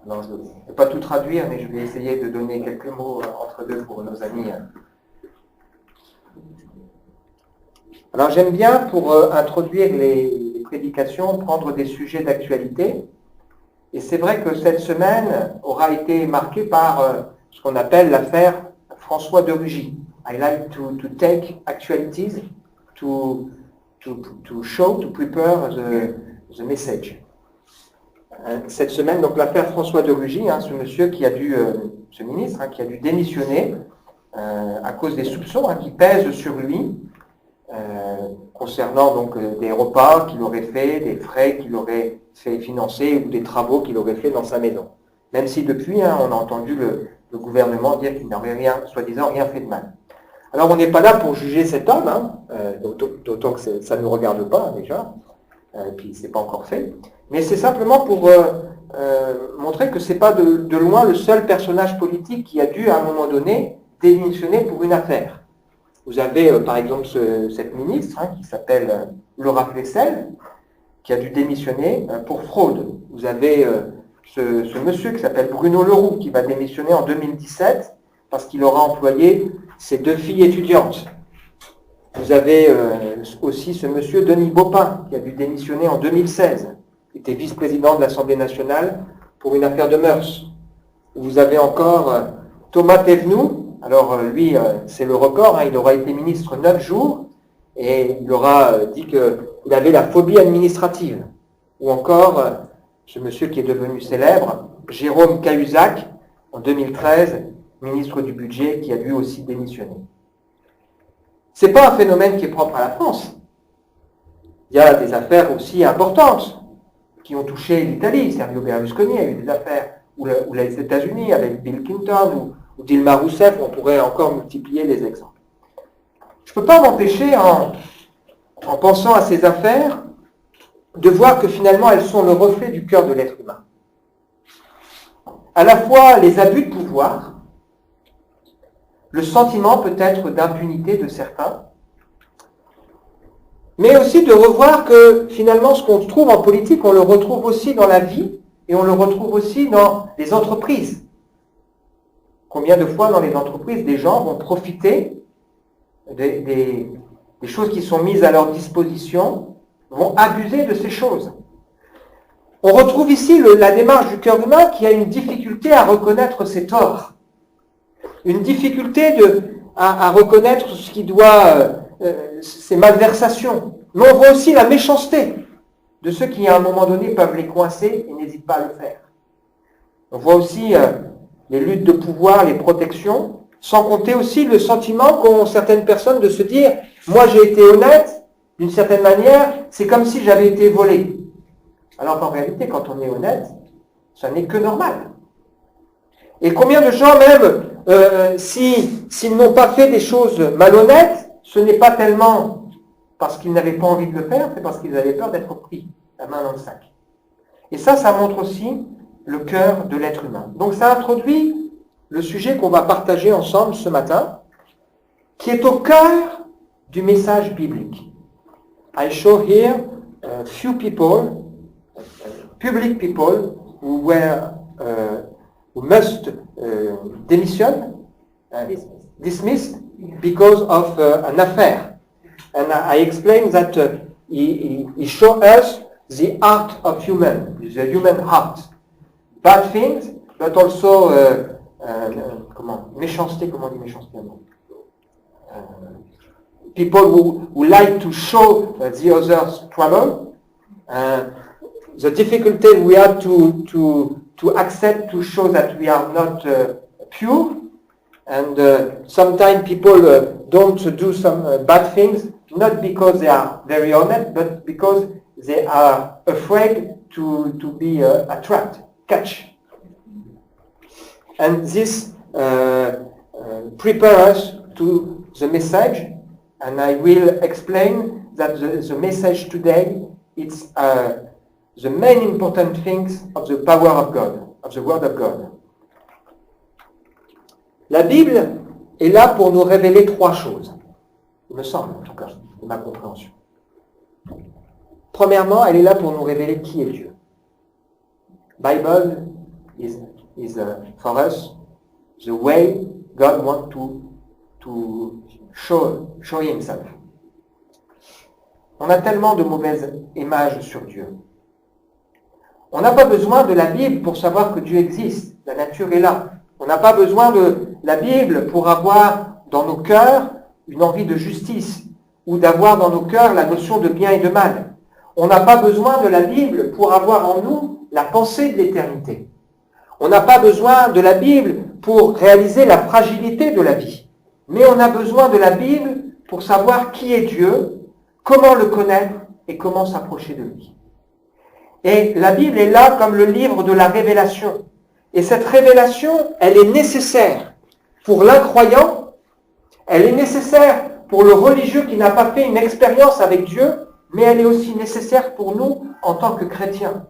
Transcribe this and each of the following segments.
Alors, je ne vais pas tout traduire, mais je vais essayer de donner quelques mots entre deux pour nos amis. Alors, j'aime bien, pour introduire les prédications, prendre des sujets d'actualité. Et c'est vrai que cette semaine aura été marquée par ce qu'on appelle l'affaire François de Rugy. I like to take actualities to show, to prepare the message. Cette semaine, donc l'affaire François de Rugy, ce monsieur qui a dû, ce ministre, qui a dû démissionner à cause des soupçons qui pèsent sur lui concernant donc des repas qu'il aurait fait, des frais qu'il aurait fait financer ou des travaux qu'il aurait fait dans sa maison. Même si depuis, on a entendu le gouvernement dire qu'il n'aurait rien, soi-disant, rien fait de mal. Alors on n'est pas là pour juger cet homme, d'autant que ça ne nous regarde pas déjà, et puis c'est pas encore fait. Mais c'est simplement pour montrer que c'est pas de loin le seul personnage politique qui a dû à un moment donné démissionner pour une affaire. Vous avez par exemple cette ministre qui s'appelle Laura Flessel, qui a dû démissionner pour fraude. Vous avez ce monsieur qui s'appelle Bruno Leroux, qui va démissionner en 2017 parce qu'il aura employé ses 2 filles étudiantes. Vous avez aussi ce monsieur Denis Baupin, qui a dû démissionner en 2016. Il était vice-président de l'Assemblée nationale pour une affaire de mœurs. Vous avez encore Thomas Thévenoud. Alors lui, c'est le record, il aura été ministre 9 jours et il aura dit qu'il avait la phobie administrative. Ou encore ce monsieur qui est devenu célèbre, Jérôme Cahuzac, en 2013, ministre du budget, qui a dû aussi démissionner. Ce n'est pas un phénomène qui est propre à la France. Il y a des affaires aussi importantes qui ont touché l'Italie. Silvio Berlusconi a eu des affaires, ou les États-Unis avec Bill Clinton, ou Dilma Rousseff, on pourrait encore multiplier les exemples. Je ne peux pas m'empêcher, en pensant à ces affaires, de voir que finalement elles sont le reflet du cœur de l'être humain. À la fois les abus de pouvoir, le sentiment peut-être d'impunité de certains, mais aussi de revoir que finalement ce qu'on trouve en politique, on le retrouve aussi dans la vie et on le retrouve aussi dans les entreprises. Combien de fois dans les entreprises, des gens vont profiter des choses qui sont mises à leur disposition, vont abuser de ces choses. On retrouve ici la démarche du cœur humain qui a une difficulté à reconnaître ses torts, une difficulté à reconnaître ce qui doit, ses malversations. Mais on voit aussi la méchanceté de ceux qui, à un moment donné, peuvent les coincer et n'hésitent pas à le faire. On voit aussi les luttes de pouvoir, les protections, sans compter aussi le sentiment qu'ont certaines personnes de se dire « moi j'ai été honnête, d'une certaine manière, c'est comme si j'avais été volé ». Alors qu'en réalité, quand on est honnête, ça n'est que normal. Et combien de gens même, s'ils n'ont pas fait des choses malhonnêtes, ce n'est pas tellement parce qu'ils n'avaient pas envie de le faire, c'est parce qu'ils avaient peur d'être pris, la main dans le sac. Et ça montre aussi le cœur de l'être humain. Donc ça introduit le sujet qu'on va partager ensemble ce matin, qui est au cœur du message biblique. I show here a few people, public people, who must dismissed because of an affair. And I explain that he shows us the heart of the human heart. Bad things, but also méchanceté, comment on dit méchanceté? People who like to show the other's trouble, the difficulty we have to accept, to show that we are not pure, and sometimes people don't do some bad things, not because they are very honest, but because they are afraid to be catch. And this prepares us to the message, and I will explain that the message today is the main important things of the power of God, of the Word of God. La Bible est là pour nous révéler 3 choses, il me semble en tout cas, de ma compréhension. Premièrement, elle est là pour nous révéler qui est Dieu. Bible for us the way God wants to show himself. On a tellement de mauvaises images sur Dieu. On n'a pas besoin de la Bible pour savoir que Dieu existe. La nature est là. On n'a pas besoin de la Bible pour avoir dans nos cœurs une envie de justice ou d'avoir dans nos cœurs la notion de bien et de mal. On n'a pas besoin de la Bible pour avoir en nous la pensée de l'éternité. On n'a pas besoin de la Bible pour réaliser la fragilité de la vie. Mais on a besoin de la Bible pour savoir qui est Dieu, comment le connaître et comment s'approcher de lui. Et la Bible est là comme le livre de la révélation. Et cette révélation, elle est nécessaire pour l'incroyant, elle est nécessaire pour le religieux qui n'a pas fait une expérience avec Dieu, mais elle est aussi nécessaire pour nous en tant que chrétiens.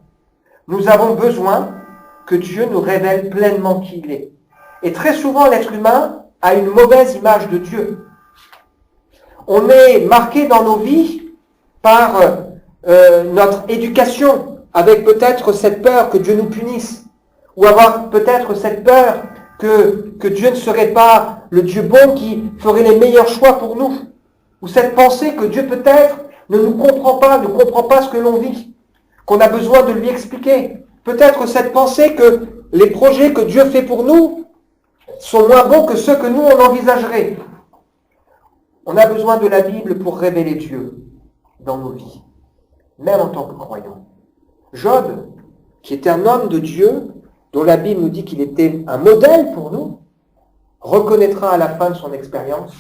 Nous avons besoin que Dieu nous révèle pleinement qui il est. Et très souvent, l'être humain a une mauvaise image de Dieu. On est marqué dans nos vies par notre éducation, avec peut-être cette peur que Dieu nous punisse, ou avoir peut-être cette peur que Dieu ne serait pas le Dieu bon qui ferait les meilleurs choix pour nous, ou cette pensée que Dieu peut-être ne nous comprend pas, ne comprend pas ce que l'on vit, qu'on a besoin de lui expliquer. Peut-être cette pensée que les projets que Dieu fait pour nous sont moins bons que ceux que nous on envisagerait. On a besoin de la Bible pour révéler Dieu dans nos vies, même en tant que croyants. Job, qui était un homme de Dieu, dont la Bible nous dit qu'il était un modèle pour nous, reconnaîtra à la fin de son expérience: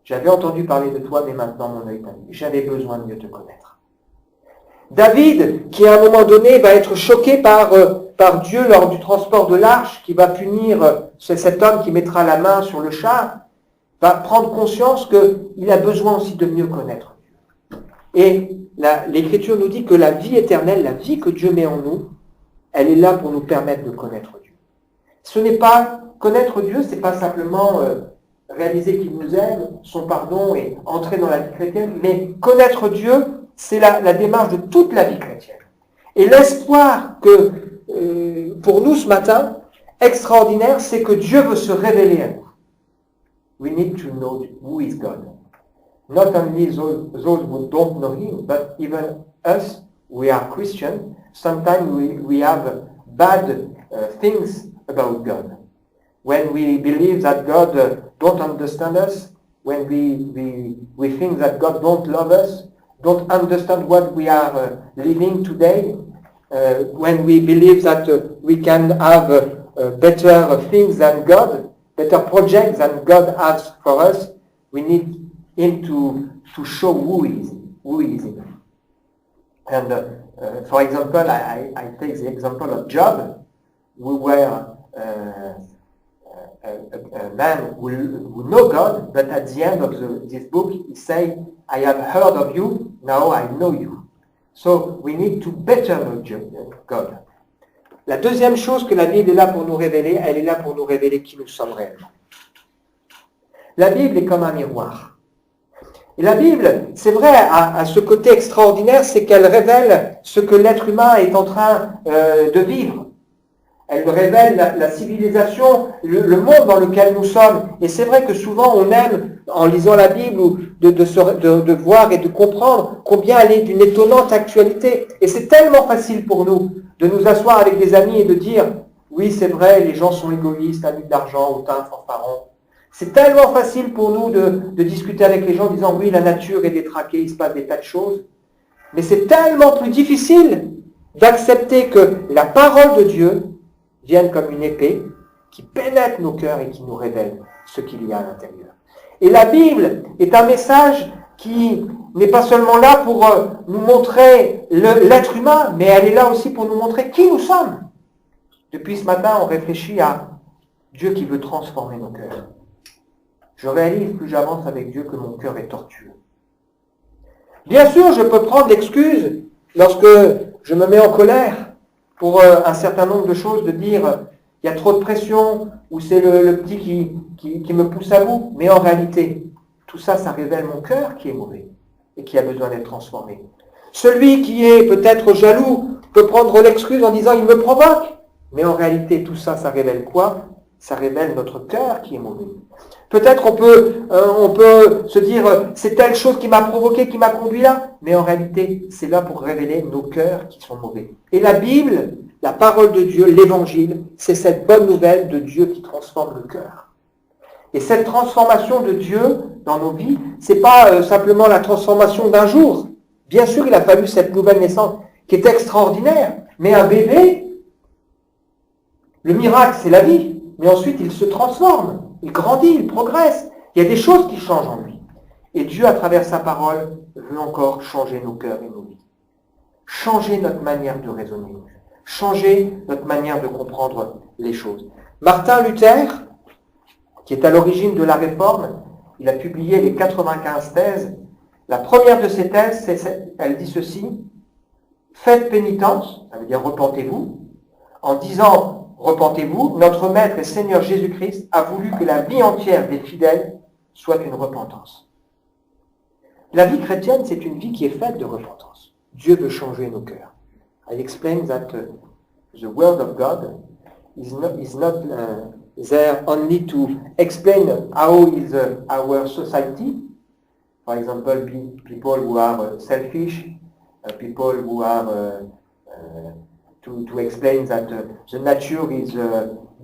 j'avais entendu parler de toi, mais maintenant mon œil t'a vu. J'avais besoin de mieux te connaître. David, qui à un moment donné va être choqué par Dieu lors du transport de l'arche, qui va punir cet homme qui mettra la main sur le char, va prendre conscience qu'il a besoin aussi de mieux connaître Dieu. Et l'Écriture nous dit que la vie éternelle, la vie que Dieu met en nous, elle est là pour nous permettre de connaître Dieu. Ce n'est pas connaître Dieu, c'est pas simplement réaliser qu'il nous aime, son pardon et entrer dans la vie chrétienne, mais connaître Dieu, c'est la démarche de toute la vie chrétienne. Et l'espoir que, pour nous ce matin, extraordinaire, c'est que Dieu veut se révéler à nous. We need to know who is God. Not only those who don't know Him, but even us, we are Christian. Sometimes we have bad things about God. When we believe that God don't understand us, when we think that God don't love us, don't understand what we are living today, when we believe that we can have better things than God, better projects than God has for us, we need Him to show who He is in. And for example, I take the example of Job. We were a man who know God, but at the end of this book, he say, I have heard of you, now I know you. So we need to better know God. La deuxième chose que la Bible est là pour nous révéler, elle est là pour nous révéler qui nous sommes réellement. La Bible est comme un miroir. Et la Bible, c'est vrai, à ce côté extraordinaire, c'est qu'elle révèle ce que l'être humain est en train de vivre. Elle révèle la civilisation, le monde dans lequel nous sommes. Et c'est vrai que souvent on aime, en lisant la Bible, de voir et de comprendre combien elle est d'une étonnante actualité. Et c'est tellement facile pour nous de nous asseoir avec des amis et de dire « Oui, c'est vrai, les gens sont égoïstes, amis de l'argent, hautains, fanfarons. » C'est tellement facile pour nous de discuter avec les gens en disant « Oui, la nature est détraquée, il se passe des tas de choses. » Mais c'est tellement plus difficile d'accepter que la parole de Dieu vienne comme une épée qui pénètre nos cœurs et qui nous révèle ce qu'il y a à l'intérieur. Et la Bible est un message qui n'est pas seulement là pour nous montrer l'être humain, mais elle est là aussi pour nous montrer qui nous sommes. Depuis ce matin, on réfléchit à Dieu qui veut transformer nos cœurs. Je réalise plus j'avance avec Dieu que mon cœur est tortueux. Bien sûr, je peux prendre l'excuse lorsque je me mets en colère pour un certain nombre de choses, de dire il y a trop de pression, ou c'est le petit qui me pousse à bout. Mais en réalité, tout ça, ça révèle mon cœur qui est mauvais et qui a besoin d'être transformé. Celui qui est peut-être jaloux peut prendre l'excuse en disant « il me provoque ». Mais en réalité, tout ça, ça révèle quoi? Ça révèle notre cœur qui est mauvais. Peut-être on peut se dire « c'est telle chose qui m'a provoqué, qui m'a conduit là ». Mais en réalité, c'est là pour révéler nos cœurs qui sont mauvais. Et la Bible, la parole de Dieu, l'Évangile, c'est cette bonne nouvelle de Dieu qui transforme le cœur. Et cette transformation de Dieu dans nos vies, ce n'est pas simplement la transformation d'un jour. Bien sûr, il a fallu cette nouvelle naissance qui est extraordinaire. Mais un bébé, le miracle, c'est la vie. Mais ensuite, il se transforme, il grandit, il progresse. Il y a des choses qui changent en lui. Et Dieu, à travers sa parole, veut encore changer nos cœurs et nos vies. Changer notre manière de raisonner. Changer notre manière de comprendre les choses. Martin Luther, qui est à l'origine de la Réforme, il a publié les 95 thèses. La première de ces thèses, elle dit ceci: faites pénitence, ça veut dire repentez-vous. En disant repentez-vous, notre Maître et Seigneur Jésus-Christ a voulu que la vie entière des fidèles soit une repentance. La vie chrétienne, c'est une vie qui est faite de repentance. Dieu veut changer nos cœurs. I explain that the Word of God is not there only to explain how is our society. For example, people who are selfish, people who are to explain that the nature is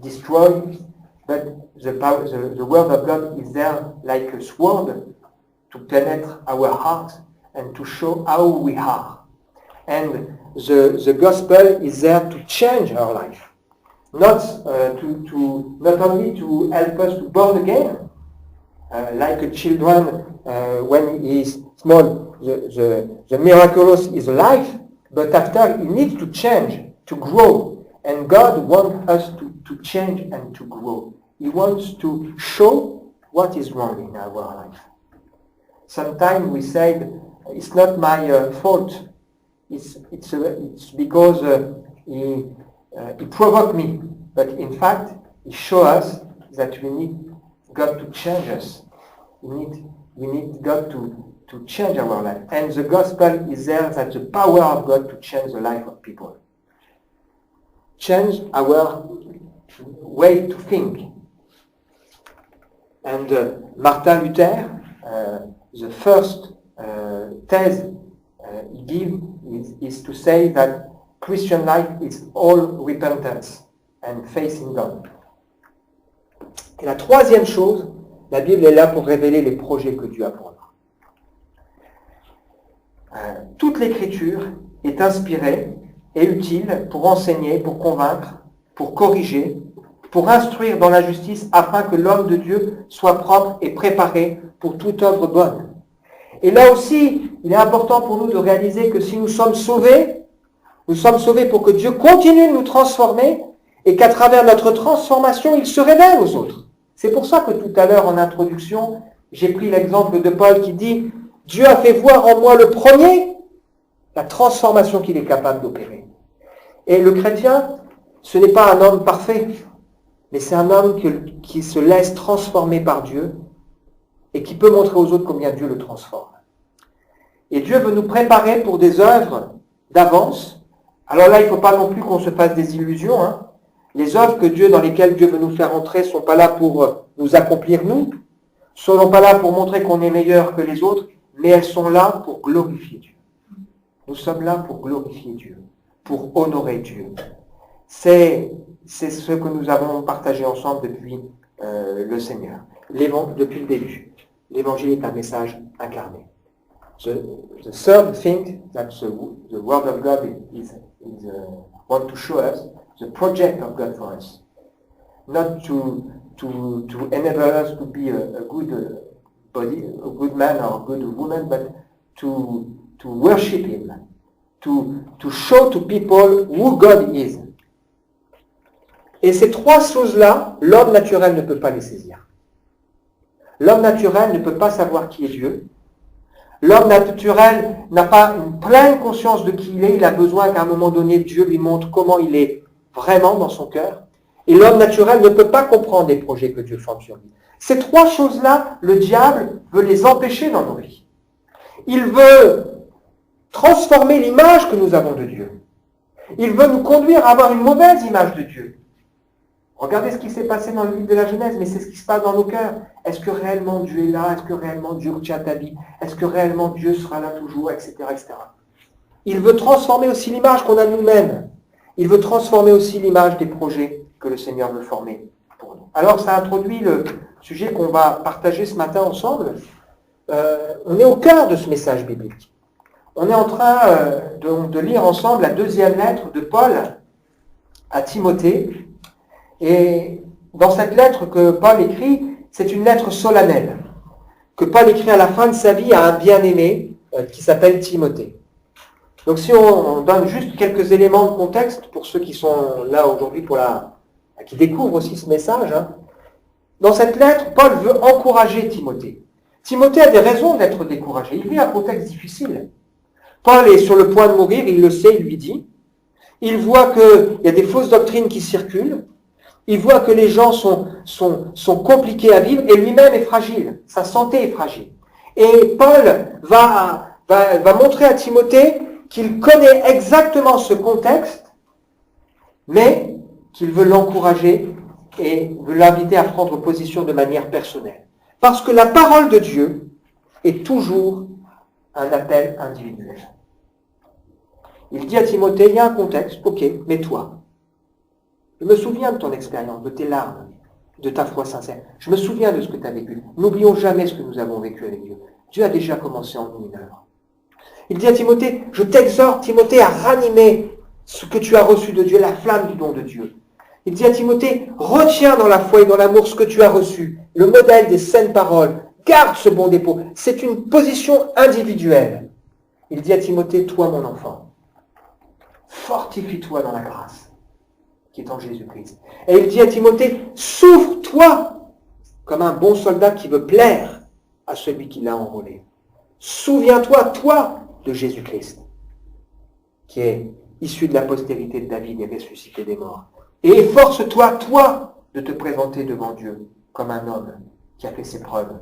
destroyed, but the Word of God is there like a sword to penetrate our hearts and to show how we are. And the gospel is there to change our life, not only to help us to born again, like a children when he is small, the miraculous is life, but after he needs to change, to grow. And God wants us to change and to grow. He wants to show what is wrong in our life. Sometimes we say, it's not my fault. It's because he provoked me. But in fact, he shows us that we need God to change us. We need God to change our life. And the gospel is there, that the power of God to change the life of people. Change our way to think. And Martin Luther, the first thèse he gives is to say that Christian life is all repentance and faith in God. Et la troisième chose, la Bible est là pour révéler les projets que Dieu a pour nous. Toute l'écriture est inspirée et utile pour enseigner, pour convaincre, pour corriger, pour instruire dans la justice, afin que l'homme de Dieu soit propre et préparé pour toute œuvre bonne. Et là aussi, il est important pour nous de réaliser que si nous sommes sauvés pour que Dieu continue de nous transformer et qu'à travers notre transformation, il se révèle aux autres. C'est pour ça que tout à l'heure, en introduction, j'ai pris l'exemple de Paul qui dit « Dieu a fait voir en moi le premier la transformation qu'il est capable d'opérer. » Et le chrétien, ce n'est pas un homme parfait, mais c'est un homme qui se laisse transformer par Dieu et qui peut montrer aux autres combien Dieu le transforme. Et Dieu veut nous préparer pour des œuvres d'avance. Alors là, il ne faut pas non plus qu'on se fasse des illusions. Les œuvres dans lesquelles Dieu veut nous faire entrer ne sont pas là pour nous accomplir nous, ne sont pas là pour montrer qu'on est meilleur que les autres, mais elles sont là pour glorifier Dieu. Nous sommes là pour glorifier Dieu, pour honorer Dieu. C'est ce que nous avons partagé ensemble depuis le Seigneur, depuis le début. L'Évangile est un message incarné. The third thing that the Word of God is want to show us, the project of God for us. Not to enable us to be a good body, a good man or a good woman, but to worship Him, to show to people who God is. Et ces trois choses-là, l'homme naturel ne peut pas les saisir. L'homme naturel ne peut pas savoir qui est Dieu. L'homme naturel n'a pas une pleine conscience de qui il est. Il a besoin qu'à un moment donné, Dieu lui montre comment il est vraiment dans son cœur. Et l'homme naturel ne peut pas comprendre les projets que Dieu forme sur lui. Ces trois choses-là, le diable veut les empêcher dans nos vies. Il veut transformer l'image que nous avons de Dieu. Il veut nous conduire à avoir une mauvaise image de Dieu. Regardez ce qui s'est passé dans le livre de la Genèse, mais c'est ce qui se passe dans nos cœurs. Est-ce que réellement Dieu est là? Est-ce que réellement Dieu retient ta vie? Est-ce que réellement Dieu sera là toujours, etc., etc. Il veut transformer aussi l'image qu'on a de nous-mêmes. Il veut transformer aussi l'image des projets que le Seigneur veut former pour nous. Alors ça introduit le sujet qu'on va partager ce matin ensemble. On est au cœur de ce message biblique. On est en train de lire ensemble la deuxième lettre de Paul à Timothée. Et dans cette lettre que Paul écrit, c'est une lettre solennelle que Paul écrit à la fin de sa vie à un bien-aimé qui s'appelle Timothée. Donc si on donne juste quelques éléments de contexte pour ceux qui sont là aujourd'hui, qui découvrent aussi ce message, dans cette lettre, Paul veut encourager Timothée. Timothée a des raisons d'être découragé. Il vit un contexte difficile. Paul est sur le point de mourir, il le sait, il lui dit. Il voit qu'il y a des fausses doctrines qui circulent. Il voit que les gens sont compliqués à vivre et lui-même est fragile. Sa santé est fragile. Et Paul va montrer à Timothée qu'il connaît exactement ce contexte, mais qu'il veut l'encourager et veut l'inviter à prendre position de manière personnelle. Parce que la parole de Dieu est toujours un appel individuel. Il dit à Timothée, il y a un contexte, ok, mais toi, je me souviens de ton expérience, de tes larmes, de ta foi sincère. Je me souviens de ce que tu as vécu. N'oublions jamais ce que nous avons vécu avec Dieu. Dieu a déjà commencé en nous une œuvre. Il dit à Timothée, je t'exhorte, Timothée, à ranimer ce que tu as reçu de Dieu, la flamme du don de Dieu. Il dit à Timothée, retiens dans la foi et dans l'amour ce que tu as reçu, le modèle des saines paroles, garde ce bon dépôt. C'est une position individuelle. Il dit à Timothée, toi mon enfant, fortifie-toi dans la grâce qui est en Jésus-Christ. Et il dit à Timothée, s'ouvre-toi comme un bon soldat qui veut plaire à celui qui l'a enrôlé. Souviens-toi, toi, de Jésus-Christ, qui est issu de la postérité de David et ressuscité des morts. Et efforce-toi, toi, de te présenter devant Dieu comme un homme qui a fait ses preuves,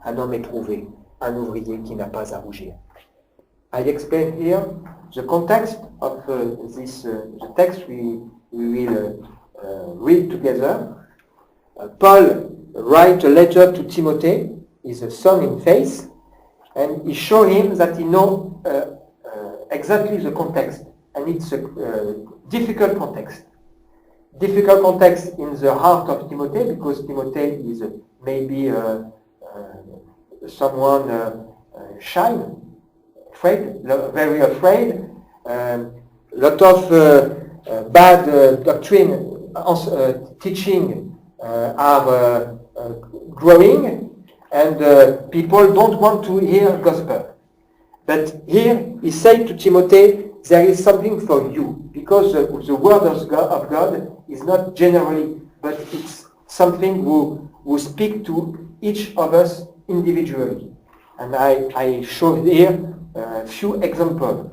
un homme éprouvé, un ouvrier qui n'a pas à rougir. I explain here the context of the text we will read together. Paul writes a letter to Timothy, he's a son in faith, and he shows him that he knows exactly the context, and it's a difficult context. Difficult context in the heart of Timothy, because Timothy is maybe someone shy, afraid, very afraid. Lot of bad doctrine teaching are growing, and people don't want to hear gospel. But here he said to Timothy, there is something for you, because the word of God is not generally, but it's something who speak to each of us individually. And I show here a few examples.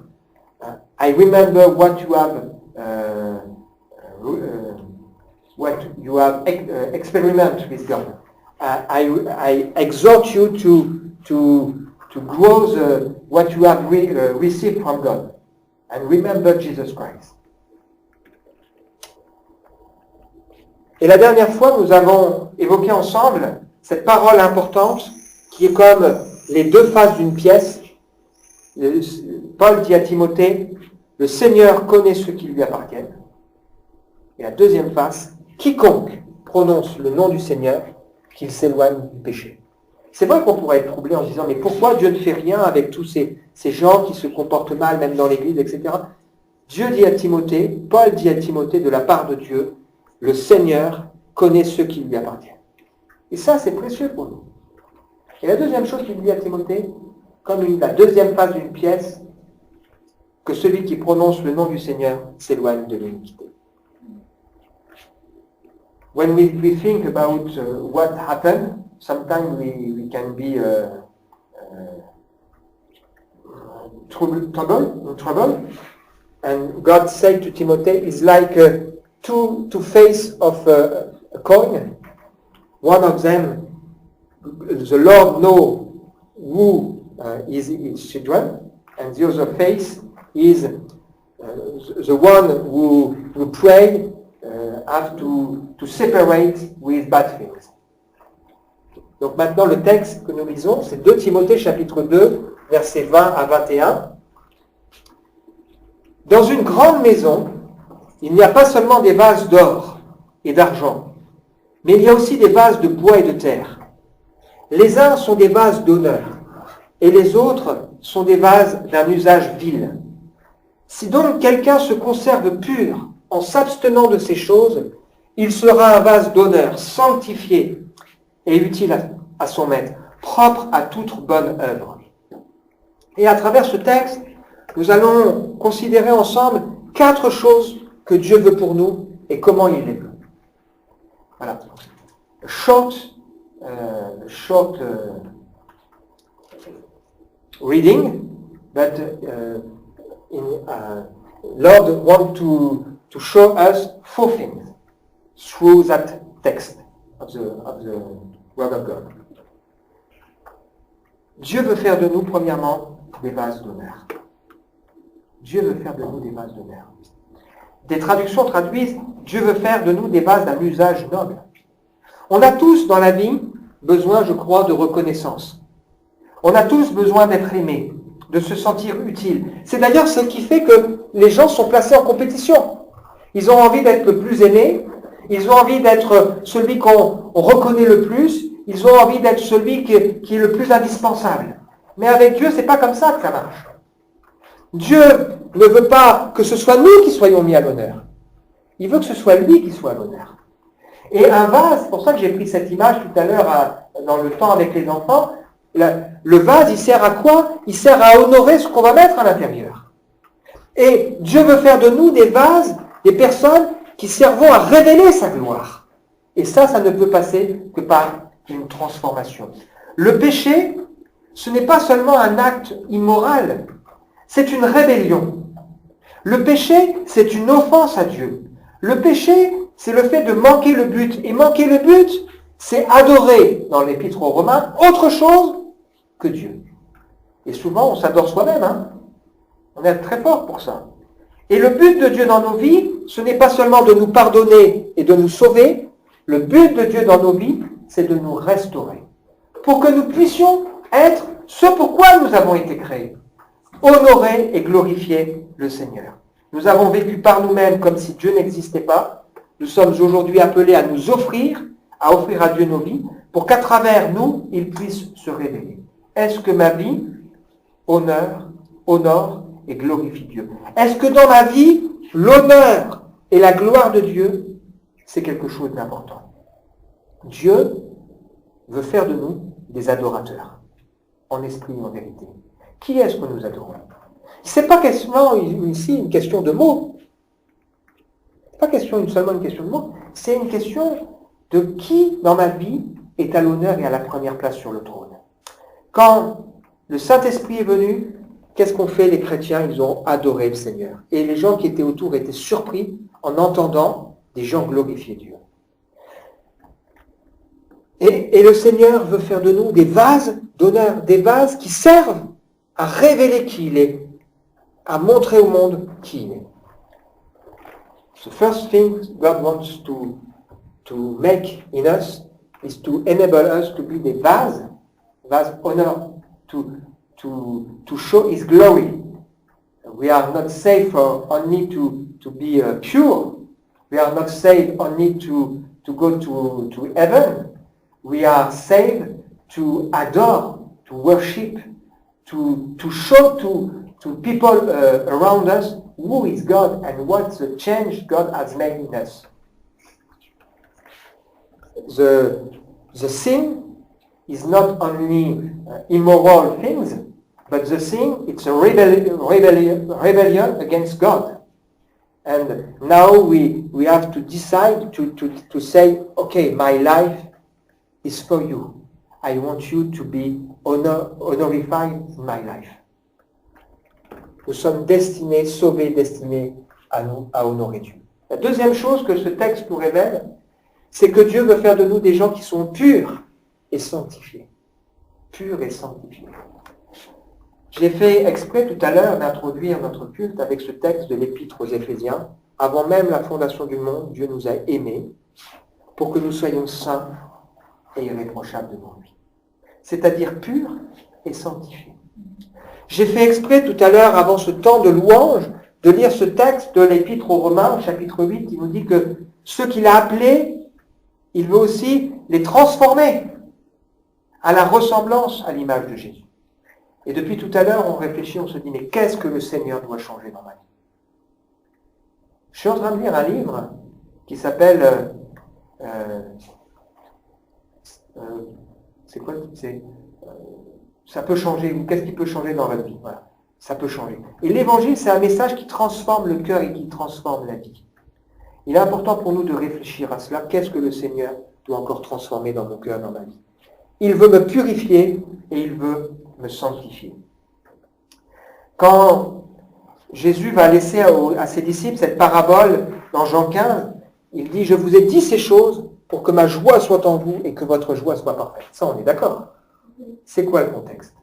I remember what you have experiment with God. I exhort you to grow what you have received from God, and remember Jesus Christ. Et la dernière fois, nous avons évoqué ensemble cette parole importante qui est comme les deux faces d'une pièce. Paul dit à Timothée, le Seigneur connaît ceux qui lui appartiennent. Et la deuxième face, quiconque prononce le nom du Seigneur, qu'il s'éloigne du péché. C'est vrai qu'on pourrait être troublé en se disant, mais pourquoi Dieu ne fait rien avec tous ces gens qui se comportent mal, même dans l'église, etc. Dieu dit à Timothée, Paul dit à Timothée de la part de Dieu, le Seigneur connaît ceux qui lui appartiennent. Et ça, c'est précieux pour nous. Et la deuxième chose qu'il dit à Timothée, comme la deuxième phase d'une pièce, que celui qui prononce le nom du Seigneur s'éloigne de l'iniquité. When we think about what happened, sometimes we can be trouble. And God said to Timothy, it's like two faces of a coin. One of them, the Lord knows who is his children, and the other face is the one who pray have to separate with bad things. Donc maintenant, le texte que nous lisons, c'est 2 Timothée chapitre 2, versets 20 à 21. Dans une grande maison, il n'y a pas seulement des vases d'or et d'argent, mais il y a aussi des vases de bois et de terre. Les uns sont des vases d'honneur, et les autres sont des vases d'un usage vil. Si donc quelqu'un se conserve pur en s'abstenant de ces choses, il sera un vase d'honneur, sanctifié et utile à son maître, propre à toute bonne œuvre. Et à travers ce texte, nous allons considérer ensemble 4 choses que Dieu veut pour nous et comment il les veut. Voilà. Short reading, but Lord wants to show us 4 things through that text of the Word of God. Dieu veut faire de nous, premièrement, des vases d'honneur. Dieu veut faire de nous des vases d'honneur. Des traductions traduisent « Dieu veut faire de nous des vases d'un usage noble ». On a tous dans la vie besoin, je crois, de reconnaissance. On a tous besoin d'être aimés, de se sentir utile. C'est d'ailleurs ce qui fait que les gens sont placés en compétition. Ils ont envie d'être le plus aimé, ils ont envie d'être celui qu'on reconnaît le plus, ils ont envie d'être celui qui est le plus indispensable. Mais avec Dieu, c'est pas comme ça que ça marche. Dieu ne veut pas que ce soit nous qui soyons mis à l'honneur. Il veut que ce soit lui qui soit à l'honneur. Et un vase, c'est pour ça que j'ai pris cette image tout à l'heure dans le temps avec les enfants, le vase, il sert à quoi? Il sert à honorer ce qu'on va mettre à l'intérieur. Et Dieu veut faire de nous des vases, des personnes qui servent à révéler sa gloire. Et ça ne peut passer que par une transformation. Le péché, ce n'est pas seulement un acte immoral, c'est une rébellion. Le péché, c'est une offense à Dieu. Le péché, c'est le fait de manquer le but. Et manquer le but, c'est adorer, dans l'Épître aux Romains, autre chose que Dieu. Et souvent, on s'adore soi-même. On est très fort pour ça. Et le but de Dieu dans nos vies, ce n'est pas seulement de nous pardonner et de nous sauver. Le but de Dieu dans nos vies, c'est de nous restaurer. Pour que nous puissions être ce pourquoi nous avons été créés. Honorer et glorifier le Seigneur. Nous avons vécu par nous-mêmes comme si Dieu n'existait pas. Nous sommes aujourd'hui appelés à nous offrir, à offrir à Dieu nos vies, pour qu'à travers nous, il puisse se révéler. Est-ce que ma vie honore et glorifie Dieu? Est-ce que dans ma vie, l'honneur et la gloire de Dieu, c'est quelque chose d'important? Dieu veut faire de nous des adorateurs, en esprit et en vérité. Qui est-ce que nous adorons? Ce n'est pas ici une question de mots. Ce n'est pas seulement une question de mots, c'est une question de qui dans ma vie est à l'honneur et à la première place sur le trône. Quand le Saint-Esprit est venu, qu'est-ce qu'ont fait les chrétiens? Ils ont adoré le Seigneur. Et les gens qui étaient autour étaient surpris en entendant des gens glorifier Dieu. Et le Seigneur veut faire de nous des vases d'honneur, des vases qui servent à révéler qui il est, à montrer au monde qui il est. The first thing God wants to make in us is to enable us to be the vase honor, to show His glory. We are not saved only to be pure. We are not saved only to go to heaven. We are saved to adore, to worship, to show to people around us who is God and what the change God has made in us. The sin is not only immoral things, but the sin, it's a rebellion against God. And now we have to decide to say, okay, my life is for you. I want you to be honorified in my life. Nous sommes sauvés, destinés à honorer Dieu. La deuxième chose que ce texte nous révèle, c'est que Dieu veut faire de nous des gens qui sont purs et sanctifiés. Purs et sanctifiés. J'ai fait exprès tout à l'heure d'introduire notre culte avec ce texte de l'Épître aux Éphésiens. Avant même la fondation du monde, Dieu nous a aimés pour que nous soyons saints et irréprochables devant lui. C'est-à-dire purs et sanctifiés. J'ai fait exprès tout à l'heure, avant ce temps de louange, de lire ce texte de l'Épître aux Romains, chapitre 8, qui nous dit que ceux qu'il a appelés, il veut aussi les transformer à la ressemblance à l'image de Jésus. Et depuis tout à l'heure, on réfléchit, on se dit, mais qu'est-ce que le Seigneur doit changer dans ma vie? Je suis en train de lire un livre qui s'appelle... c'est quoi? Ça peut changer. Qu'est-ce qui peut changer dans votre vie? Voilà. Ça peut changer. Et l'évangile, c'est un message qui transforme le cœur et qui transforme la vie. Il est important pour nous de réfléchir à cela. Qu'est-ce que le Seigneur doit encore transformer dans nos cœurs, dans ma vie? Il veut me purifier et il veut me sanctifier. Quand Jésus va laisser à ses disciples cette parabole dans Jean 15, il dit « Je vous ai dit ces choses pour que ma joie soit en vous et que votre joie soit parfaite. » Ça, on est d'accord. C'est quoi le contexte?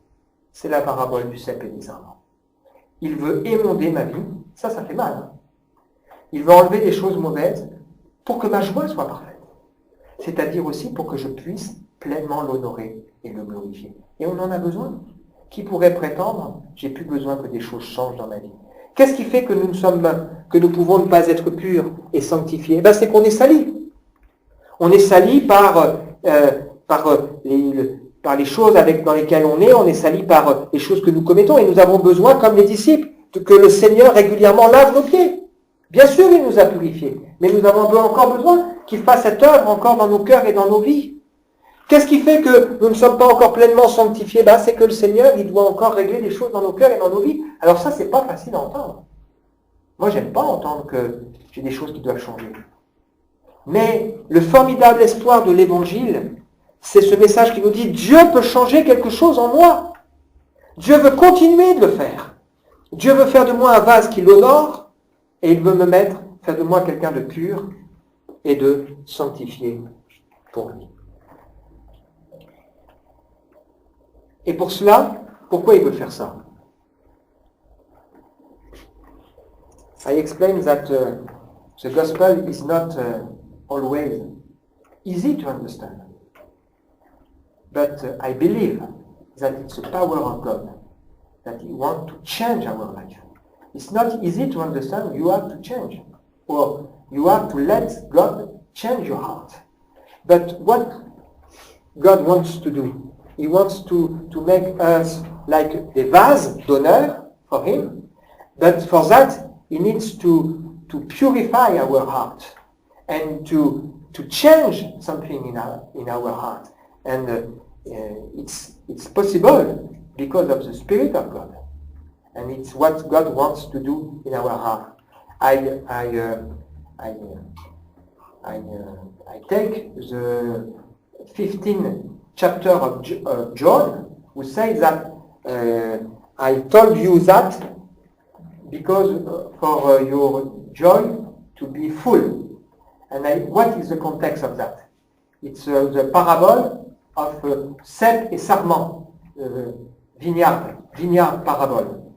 C'est la parabole du cep et des sarments. Il veut émonder ma vie. Ça fait mal. Hein? Il veut enlever des choses mauvaises pour que ma joie soit parfaite. C'est-à-dire aussi pour que je puisse pleinement l'honorer et le glorifier. Et on en a besoin. Qui pourrait prétendre, j'ai plus besoin que des choses changent dans ma vie? Qu'est-ce qui fait que nous pouvons ne pas être purs et sanctifiés? C'est qu'on est salis. On est salis par les choses dans lesquelles on est salis par les choses que nous commettons, et nous avons besoin, comme les disciples, que le Seigneur régulièrement lave nos pieds. Bien sûr, il nous a purifiés, mais nous avons encore besoin qu'il fasse cette œuvre encore dans nos cœurs et dans nos vies. Qu'est-ce qui fait que nous ne sommes pas encore pleinement sanctifiés? C'est que le Seigneur, il doit encore régler des choses dans nos cœurs et dans nos vies. Alors ça, c'est pas facile à entendre. Moi, j'aime pas entendre que j'ai des choses qui doivent changer. Mais le formidable espoir de l'Évangile, c'est ce message qui nous dit « Dieu peut changer quelque chose en moi. Dieu veut continuer de le faire. Dieu veut faire de moi un vase qui l'honore et il veut faire de moi quelqu'un de pur et de sanctifié pour lui. » Et pour cela, pourquoi il veut faire ça? I explain that the gospel is not always easy to understand. But I believe that it's the power of God, that He wants to change our life. It's not easy to understand. You have to change. Or you have to let God change your heart. But what God wants to do, He wants to make us like the vase d'honneur for Him. But for that, He needs to purify our heart and to change something in our heart. And it's possible because of the Spirit of God. And it's what God wants to do in our heart. I take the 15th chapter of John, who says that I told you that because for your joy to be full. And what is the context of that? It's the parable of cep et sarment, vineyard parable.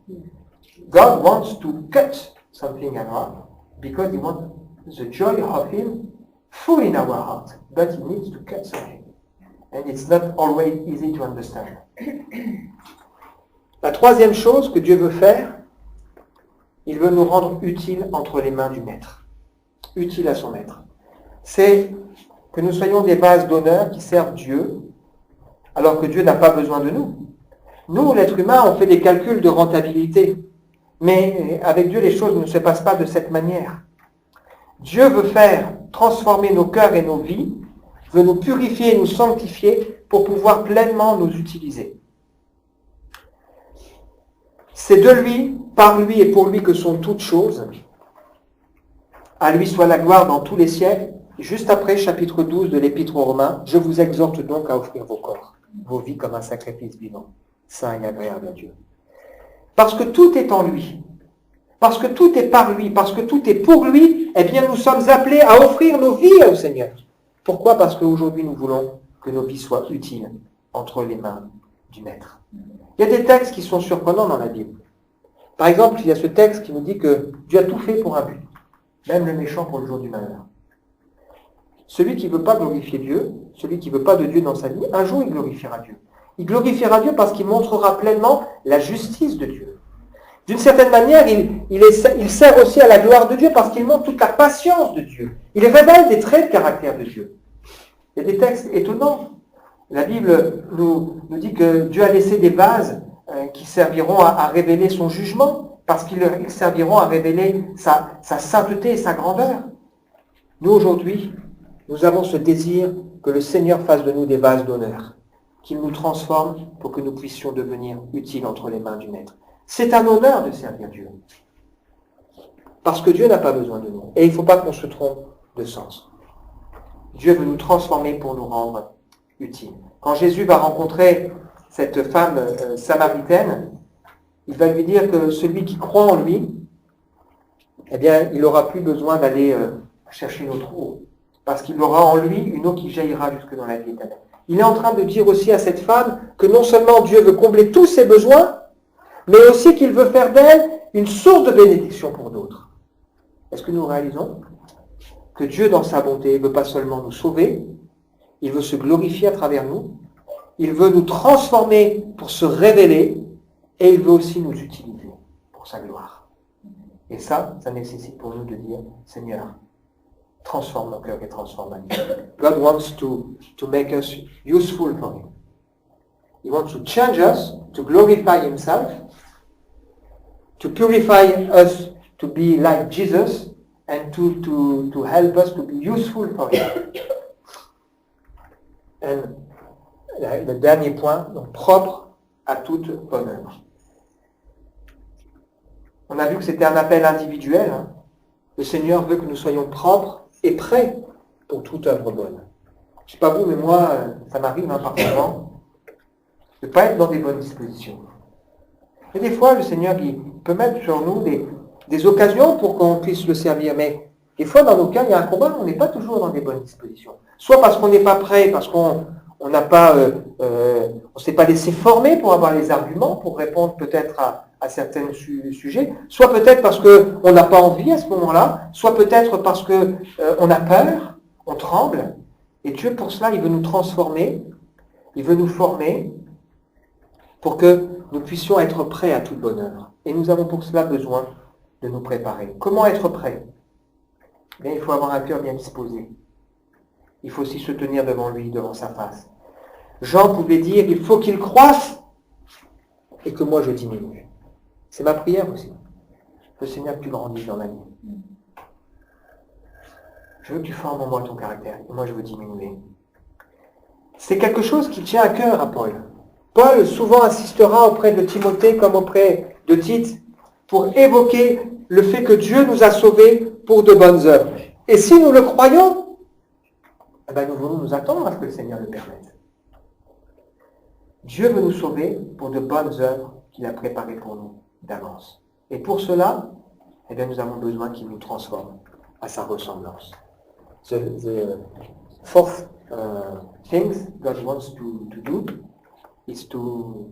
God wants to cut something in our heart because He wants the joy of Him full in our heart, but He needs to cut something. And it's not always easy to understand. La troisième chose que Dieu veut faire, il veut nous rendre utiles entre les mains du Maître. Utiles à son Maître. C'est que nous soyons des vases d'honneur qui servent Dieu, alors que Dieu n'a pas besoin de nous. Nous, l'être humain, on fait des calculs de rentabilité. Mais avec Dieu, les choses ne se passent pas de cette manière. Dieu veut transformer nos cœurs et nos vies, veut nous purifier et nous sanctifier pour pouvoir pleinement nous utiliser. C'est de lui, par lui et pour lui que sont toutes choses. À lui soit la gloire dans tous les siècles. Juste après, chapitre 12 de l'Épître aux Romains, je vous exhorte donc à offrir vos corps, vos vies comme un sacrifice vivant, saint et agréable à Dieu. Parce que tout est en lui, parce que tout est par lui, parce que tout est pour lui, eh bien nous sommes appelés à offrir nos vies au Seigneur. Pourquoi? Parce qu'aujourd'hui nous voulons que nos vies soient utiles entre les mains du Maître. Il y a des textes qui sont surprenants dans la Bible. Par exemple, il y a ce texte qui nous dit que Dieu a tout fait pour un but, même le méchant pour le jour du malheur. Celui qui ne veut pas glorifier Dieu, celui qui ne veut pas de Dieu dans sa vie, un jour il glorifiera Dieu. Il glorifiera Dieu parce qu'il montrera pleinement la justice de Dieu. D'une certaine manière, il sert aussi à la gloire de Dieu parce qu'il montre toute la patience de Dieu. Il révèle des traits de caractère de Dieu. Il y a des textes étonnants. La Bible nous dit que Dieu a laissé des vases qui serviront à révéler son jugement, parce qu'ils serviront à révéler sa sainteté et sa grandeur. Nous, aujourd'hui, nous avons ce désir que le Seigneur fasse de nous des vases d'honneur, qu'il nous transforme pour que nous puissions devenir utiles entre les mains du Maître. C'est un honneur de servir Dieu, parce que Dieu n'a pas besoin de nous. Et il ne faut pas qu'on se trompe de sens. Dieu veut nous transformer pour nous rendre utiles. Quand Jésus va rencontrer cette femme samaritaine, il va lui dire que celui qui croit en lui, eh bien, il n'aura plus besoin d'aller chercher une autre eau, parce qu'il aura en lui une eau qui jaillira jusque dans la vie éternelle. Il est en train de dire aussi à cette femme que non seulement Dieu veut combler tous ses besoins, mais aussi qu'il veut faire d'elle une source de bénédiction pour d'autres. Est-ce que nous réalisons que Dieu, dans sa bonté, ne veut pas seulement nous sauver, il veut se glorifier à travers nous, il veut nous transformer pour se révéler, et il veut aussi nous utiliser pour sa gloire. Et ça nécessite pour nous de dire, Seigneur, transforme nos cœurs et transforme ma vie. God wants to make us useful for Him. He wants to change us, to glorify Himself, to purify us to be like Jesus, and to help us to be useful for Him. Et le dernier point, donc propre à toute bonne œuvre. On a vu que c'était un appel individuel. Le Seigneur veut que nous soyons propres et prêts pour toute œuvre bonne. Je ne sais pas vous, mais moi, ça m'arrive parfois de ne pas être dans des bonnes dispositions. Et des fois, le Seigneur il peut mettre sur nous des occasions pour qu'on puisse le servir. Mais des fois, dans nos cas, il y a un combat, on n'est pas toujours dans des bonnes dispositions. Soit parce qu'on n'est pas prêt, parce qu'on n'a pas, on s'est pas laissé former pour avoir les arguments, pour répondre peut-être à certains sujets, soit peut-être parce qu'on n'a pas envie à ce moment-là, soit peut-être parce qu'on a peur, on tremble. Et Dieu, pour cela, il veut nous transformer, il veut nous former pour que nous puissions être prêts à toute bonne œuvre. Et nous avons pour cela besoin de nous préparer. Comment être prêt? Bien, il faut avoir un cœur bien disposé. Il faut aussi se tenir devant lui, devant sa face. Jean pouvait dire, il faut qu'il croisse et que moi je diminue. C'est ma prière aussi. Le Seigneur, que tu grandisses dans ma vie. Je veux que tu formes en moi ton caractère et moi je veux diminuer. C'est quelque chose qui tient à cœur à Paul. Paul souvent insistera auprès de Timothée comme auprès de Tite pour évoquer le fait que Dieu nous a sauvés pour de bonnes œuvres. Et si nous le croyons, eh bien nous voulons nous attendre à ce que le Seigneur le permette. Dieu veut nous sauver pour de bonnes œuvres qu'il a préparées pour nous d'avance. Et pour cela, eh bien, nous avons besoin qu'il nous transforme à sa ressemblance. The fourth thing God wants to do is to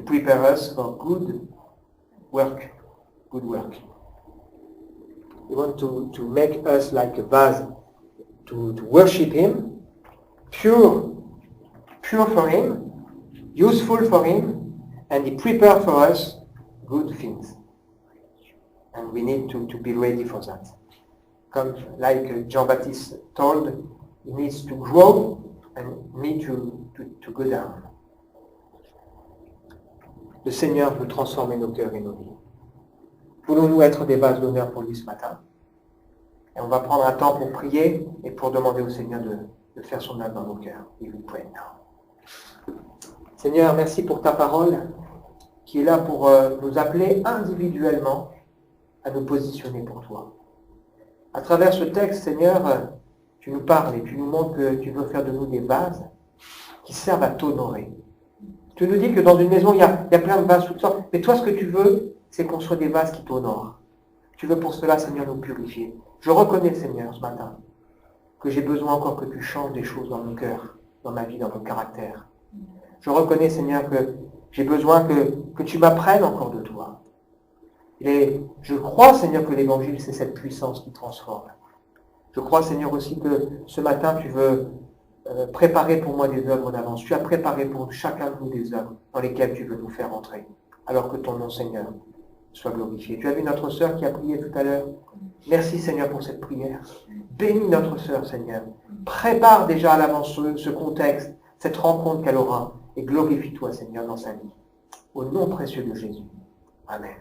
prepare us for good work. Good work. He wants to make us like a vase to worship Him, pure for Him, useful for Him, and He prepared for us good things. And we need to be ready for that. Come, like Jean-Baptiste told, he needs to grow and need to go down. Le Seigneur veut transformer nos cœurs et nos vies. Voulons-nous être des vases d'honneur pour lui ce matin? Et on va prendre un temps pour prier et pour demander au Seigneur de faire son œuvre dans nos cœurs. We will pray now. Seigneur, merci pour ta parole qui est là pour nous appeler individuellement à nous positionner pour toi. À travers ce texte, Seigneur, tu nous parles et tu nous montres que tu veux faire de nous des vases qui servent à t'honorer. Tu nous dis que dans une maison, il y a plein de vases toutes sortes, mais toi, ce que tu veux, c'est qu'on soit des vases qui t'honorent. Tu veux pour cela, Seigneur, nous purifier. Je reconnais, Seigneur, ce matin, que j'ai besoin encore que tu changes des choses dans mon cœur, dans ma vie, dans mon caractère. Je reconnais, Seigneur, que j'ai besoin que tu m'apprennes encore de toi. Et je crois, Seigneur, que l'Évangile, c'est cette puissance qui transforme. Je crois, Seigneur, aussi que ce matin, tu veux préparer pour moi des œuvres d'avance. Tu as préparé pour chacun de nous des œuvres dans lesquelles tu veux nous faire entrer. Alors que ton nom, Seigneur, soit glorifié. Tu as vu notre sœur qui a prié tout à l'heure. Merci, Seigneur, pour cette prière. Bénis notre sœur, Seigneur. Prépare déjà à l'avance ce contexte, cette rencontre qu'elle aura. Et glorifie-toi, Seigneur, dans sa vie. Au nom précieux de Jésus. Amen.